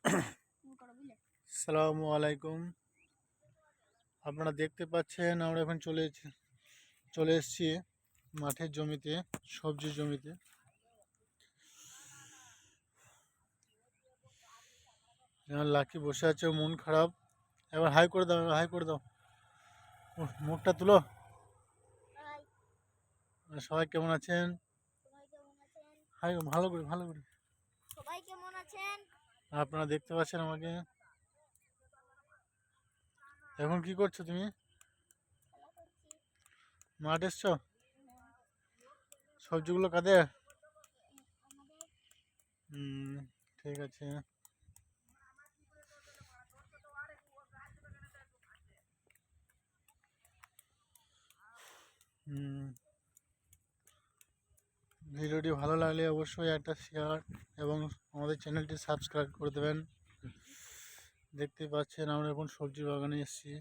আসসালামু আলাইকুম। আপনারা দেখতে পাচ্ছেন আমরা এখন চলে এসেছি মাঠের জমিতে, সবজির জমিতে। লাকি বসে আছে, মন খারাপ। এবার হাই করে দাও, হাই করে দাও, মুখটা তুলো। সবাই কেমন আছেন? হাই, ভালো করে ভালো করে। সবাই কেমন আছেন? আপনারা দেখতে পাচ্ছেন আমাকে। এখন কি করছো তুমি? মাঠ এসছো? সবজিগুলো কাদের? ঠিক আছে। ভিডিওটি ভালো লাগলে অবশ্যই একটা শেয়ার এবং আমাদের চ্যানেলটি সাবস্ক্রাইব করে দেবেন। দেখতে পাচ্ছেন আমরা এখন সবজি বাগানে এসেছি।